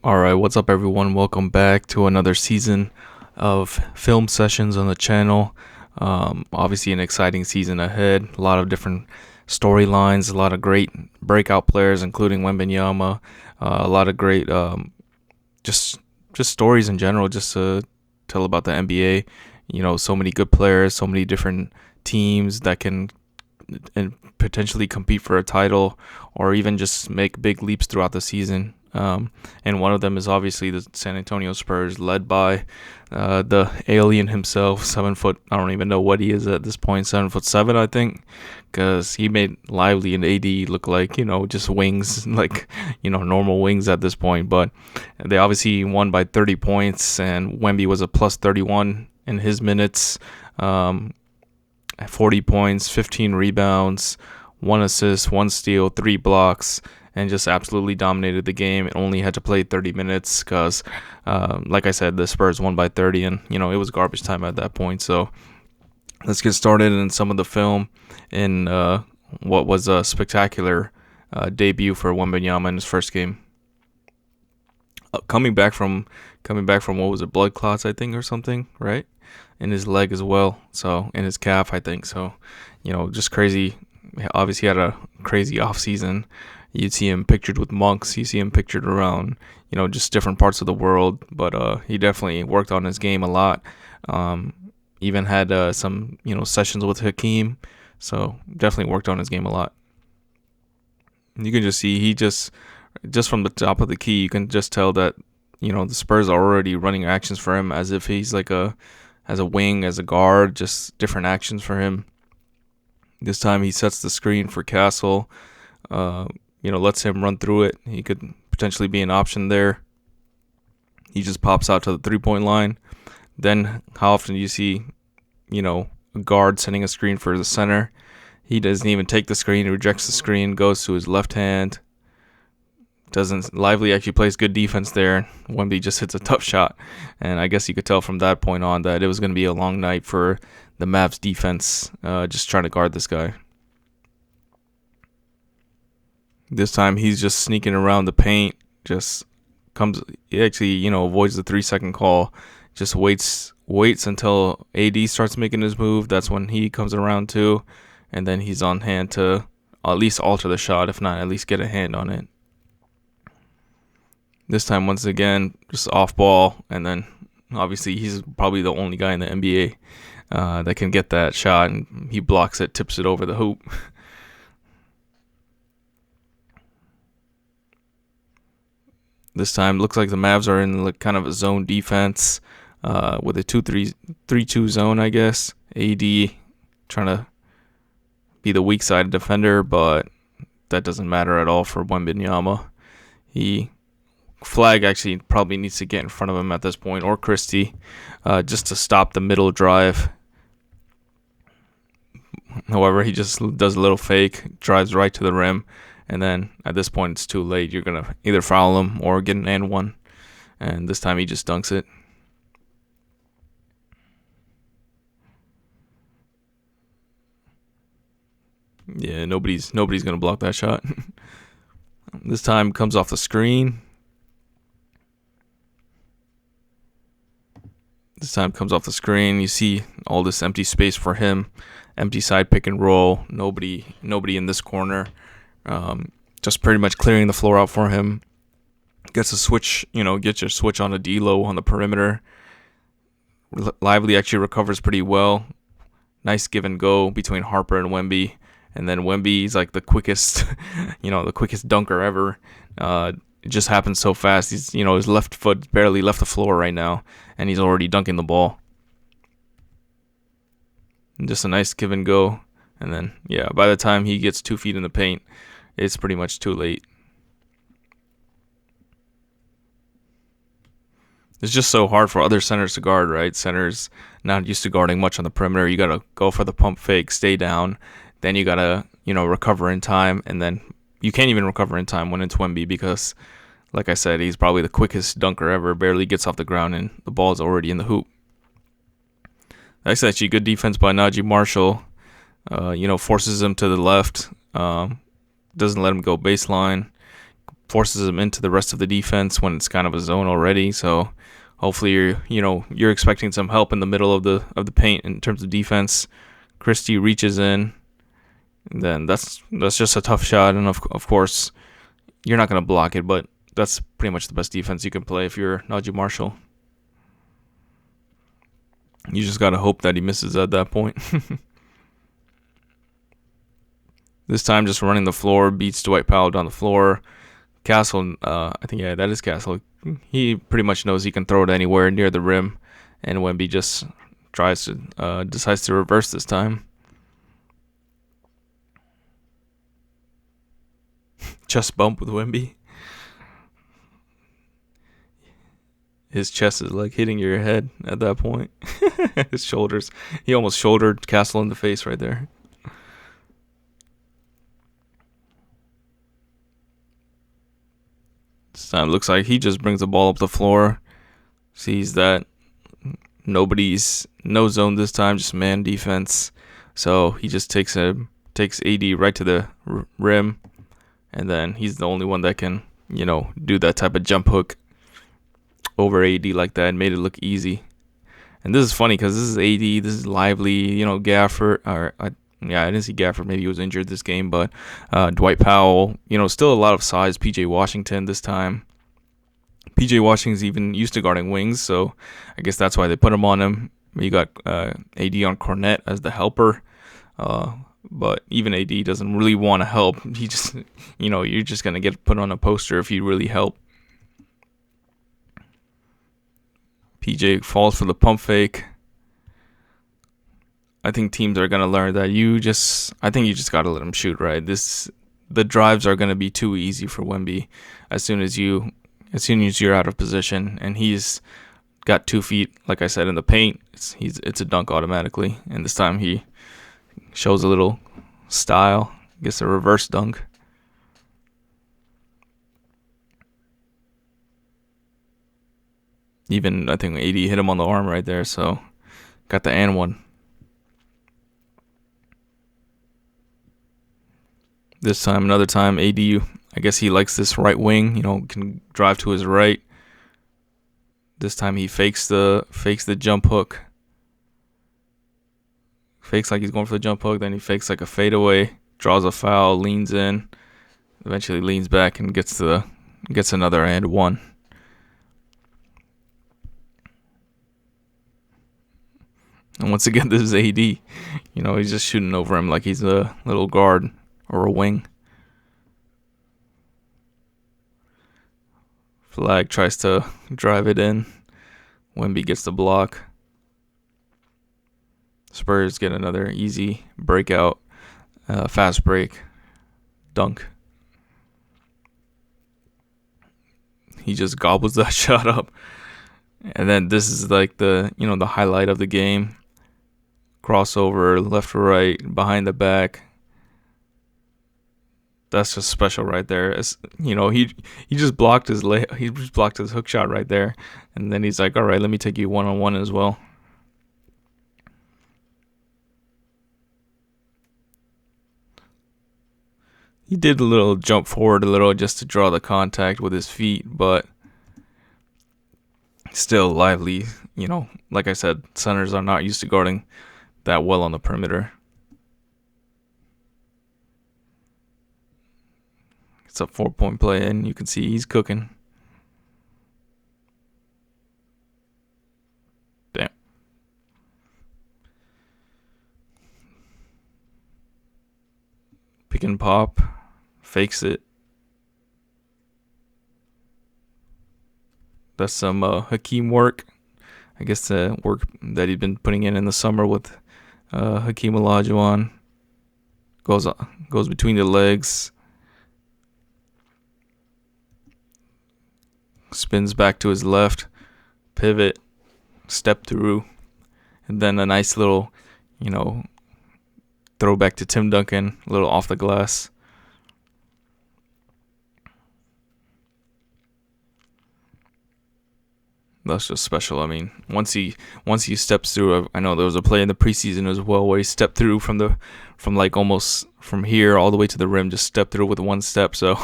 All right, what's up, everyone? Welcome back to another season of film sessions on the channel. Obviously, an exciting season ahead. A lot of different storylines, a lot of great breakout players, including Wembanyama. A lot of great, just just stories in general, just to tell about the NBA. So many good players, so many different teams that can and potentially compete for a title or even just make big leaps throughout the season. And one of them is obviously the San Antonio Spurs, led by the alien himself, 7 foot. I don't even know what he is at this point, 7'7", I think, because he made Lively and AD look like just wings, like normal wings at this point. But they obviously won by 30 points, and Wemby was a plus 31 in his minutes. 40 points, 15 rebounds, 1 assist, 1 steal, 3 blocks, and just absolutely dominated the game. It only had to play 30 minutes because, like I said, the Spurs won by 30, and it was garbage time at that point. So let's get started in some of the film in what was a spectacular debut for Wembanyama in his first game. Coming back from what was it, blood clots, I think, or something, right? In his leg as well, so in his calf, I think. So, just crazy. Obviously, had a crazy off season. You'd see him pictured with monks. You see him pictured around, just different parts of the world. But he definitely worked on his game a lot. Even had some, sessions with Hakeem. So definitely worked on his game a lot. You can just see just from the top of the key, you can just tell that the Spurs are already running actions for him as if he's like as a wing, as a guard, just different actions for him. This time he sets the screen for Castle, lets him run through it. He could potentially be an option there. He just pops out to the 3-point line. Then how often do you see, a guard setting a screen for the center? He doesn't even take the screen. He rejects the screen, goes to his left hand. Lively actually plays good defense there. Wemby just hits a tough shot, and I guess you could tell from that point on that it was going to be a long night for the Mavs defense, just trying to guard this guy. This time he's just sneaking around the paint, he actually avoids the 3-second call, just waits until AD starts making his move. That's when he comes around too, and then he's on hand to at least alter the shot, if not at least get a hand on it. This time, once again, just off ball, and then obviously he's probably the only guy in the NBA that can get that shot, and he blocks it, tips it over the hoop. This time, looks like the Mavs are in kind of a zone defense with a 2-3-2 zone, I guess. AD trying to be the weak side defender, but that doesn't matter at all for Wembanyama. Flag actually probably needs to get in front of him at this point, or Christie, just to stop the middle drive. However, he just does a little fake, drives right to the rim, and then at this point it's too late. You're going to either foul him or get an and one, and this time he just dunks it. Yeah, nobody's going to block that shot. This time comes off the screen. You see all this empty space for him, empty side pick and roll. Nobody in this corner. Just pretty much clearing the floor out for him. Gets a switch, gets your switch on a D-Lo on the perimeter. Lively actually recovers pretty well. Nice give and go between Harper and Wemby. And then Wemby's like the quickest, the quickest dunker ever. It just happens so fast. He's, his left foot barely left the floor right now, and he's already dunking the ball. And just a nice give and go. And then, by the time he gets 2 feet in the paint, it's pretty much too late. It's just so hard for other centers to guard, right? Centers not used to guarding much on the perimeter. You got to go for the pump fake, stay down. Then you got to, recover in time. And then you can't even recover in time when it's Wemby because, like I said, he's probably the quickest dunker ever. Barely gets off the ground and the ball is already in the hoop. That's actually good defense by Najee Marshall. Forces him to the left. Doesn't let him go baseline. forces him into the rest of the defense when it's kind of a zone already. So hopefully you're expecting some help in the middle of the paint in terms of defense. Christie reaches in, and then that's just a tough shot, and of course you're not gonna block it, but that's pretty much the best defense you can play if you're Najee Marshall. You just gotta hope that he misses at that point. This time, just running the floor, beats Dwight Powell down the floor. Castle, I think, yeah, that is Castle. He pretty much knows he can throw it anywhere near the rim, and Wemby just decides to reverse this time. Chest bump with Wemby. His chest is like hitting your head at that point. His shoulders. He almost shouldered Castle in the face right there. This time looks like he just brings the ball up the floor. Sees that no zone this time, just man defense. So he just takes AD right to the rim, and then he's the only one that can, do that type of jump hook over AD like that and made it look easy. And this is funny because this is AD, this is Lively, Gafford, I didn't see Gafford, maybe he was injured this game, but Dwight Powell, still a lot of size. PJ Washington this time. PJ Washington's even used to guarding wings, so I guess that's why they put him on him. You got AD on Cornet as the helper, but even AD doesn't really want to help. He just, you're just going to get put on a poster if you really help. PJ falls for the pump fake. I think teams are going to learn that I think you just got to let him shoot, right? The drives are going to be too easy for Wemby as soon as you're out of position, and he's got 2 feet, like I said, in the paint. It's a dunk automatically, and this time he shows a little style, gets a reverse dunk. Even I think AD hit him on the arm right there, so got the and one. This time, another time, AD, I guess he likes this right wing, can drive to his right. This time he fakes the jump hook. Fakes like he's going for the jump hook, then he fakes like a fadeaway, draws a foul, leans in, eventually leans back and gets another and one. And once again, this is AD. He's just shooting over him like he's a little guard or a wing. Flag tries to drive it in. Wemby gets the block. Spurs get another easy breakout, fast break, dunk. He just gobbles that shot up. And then this is like the highlight of the game. Crossover, left to right, behind the back. That's just special right there. He just blocked his hook shot right there, and then he's like, all right, let me take you one-on-one as well. He did a little jump forward a little just to draw the contact with his feet, but still Lively. Like I said, centers are not used to guarding that well on the perimeter. It's a 4-point play, and you can see he's cooking. Damn. Pick and pop. Fakes it. That's some Hakeem work. I guess the work that he'd been putting in the summer with Hakeem Olajuwon. Goes between the legs. Spins back to his left. Pivot. Step through. And then a nice little, throwback to Tim Duncan. A little off the glass. That's just special. I mean, once he steps through, I know there was a play in the preseason as well where he stepped through from like almost from here all the way to the rim, just stepped through with one step. So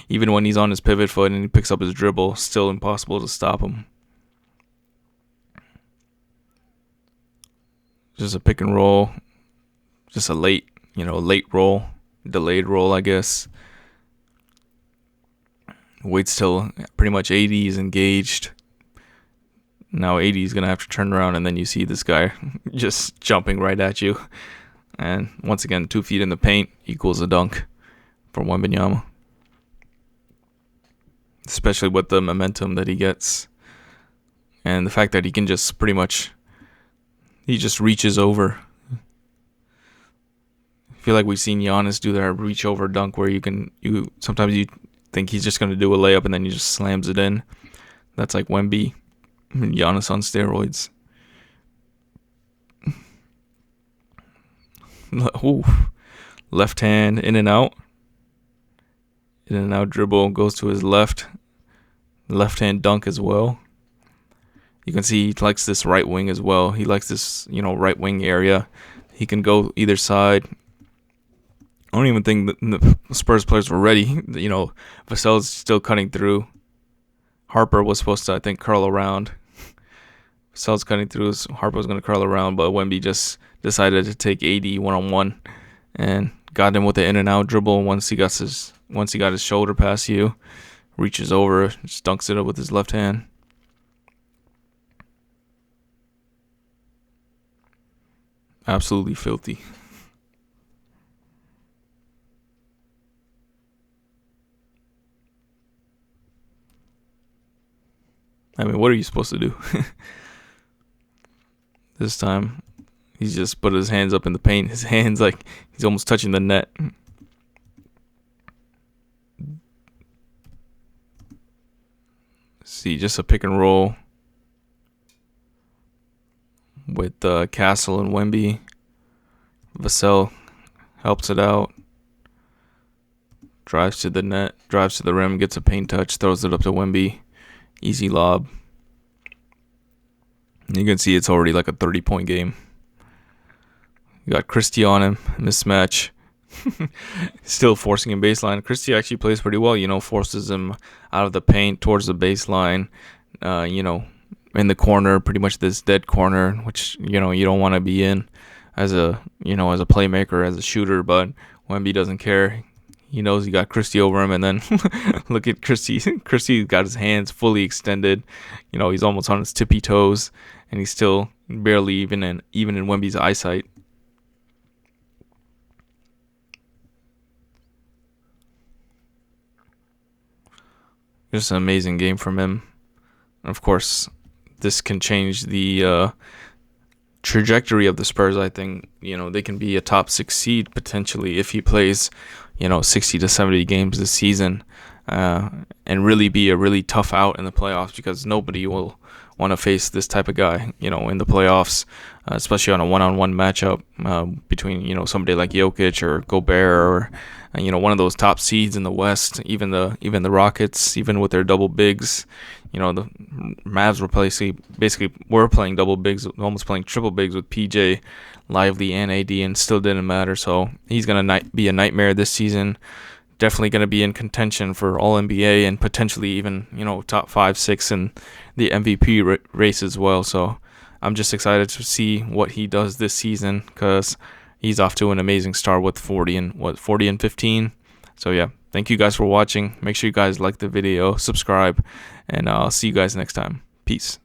even when he's on his pivot foot and he picks up his dribble, still impossible to stop him. Just a pick and roll, just a late roll, delayed roll, I guess. Waits till pretty much AD is engaged. Now AD is going to have to turn around, and then you see this guy just jumping right at you. And once again, 2 feet in the paint equals a dunk for Wembanyama. Especially with the momentum that he gets. And the fact that he can just pretty much, he just reaches over. I feel like we've seen Giannis do that reach over dunk where sometimes you think he's just going to do a layup and then he just slams it in. That's like Wemby. Giannis on steroids. Ooh. Left hand in and out. In and out dribble goes to his left. Left hand dunk as well. You can see he likes this right wing as well. He likes this, right wing area. He can go either side. I don't even think the Spurs players were ready. Vassell's still cutting through. Harper was supposed to, I think, curl around. Vassell's cutting through. Harper was going to curl around, but Wemby just decided to take AD one-on-one and got him with the in and out dribble. Once he got his shoulder past you, reaches over, just dunks it up with his left hand. Absolutely filthy. I mean, what are you supposed to do? This time, he's just put his hands up in the paint. His hands like he's almost touching the net. See, just a pick and roll with Castle and Wemby. Vassell helps it out. Drives to the net, drives to the rim, gets a paint touch, throws it up to Wemby. Easy lob. You can see it's already like a 30-point game. You got Christie on him, mismatch. Still forcing him baseline. Christie actually plays pretty well, forces him out of the paint towards the baseline, in the corner, pretty much this dead corner, which, you don't want to be in as a playmaker, as a shooter, but Wemby doesn't care. He knows he got Christie over him, and then look at Christie. Christie's got his hands fully extended. He's almost on his tippy toes, and he's still barely even in Wemby's eyesight. Just an amazing game from him. Of course, this can change the trajectory of the Spurs. I think they can be a top 6 seed potentially if he plays 60 to 70 games this season, and really be a really tough out in the playoffs, because nobody will want to face this type of guy in the playoffs, especially on a one-on-one matchup between somebody like Jokic or Gobert, or one of those top seeds in the West. Even the Rockets, even with their double bigs, the Mavs were basically were playing double bigs, almost playing triple bigs with PJ, Lively, and AD, and still didn't matter. So he's gonna be a nightmare this season. Definitely going to be in contention for All NBA and potentially even top 5, 6 in the MVP race as well. So I'm just excited to see what he does this season, because he's off to an amazing start with 40 and 15. So yeah, thank you guys for watching. Make sure you guys like the video, subscribe, and I'll see you guys next time. Peace.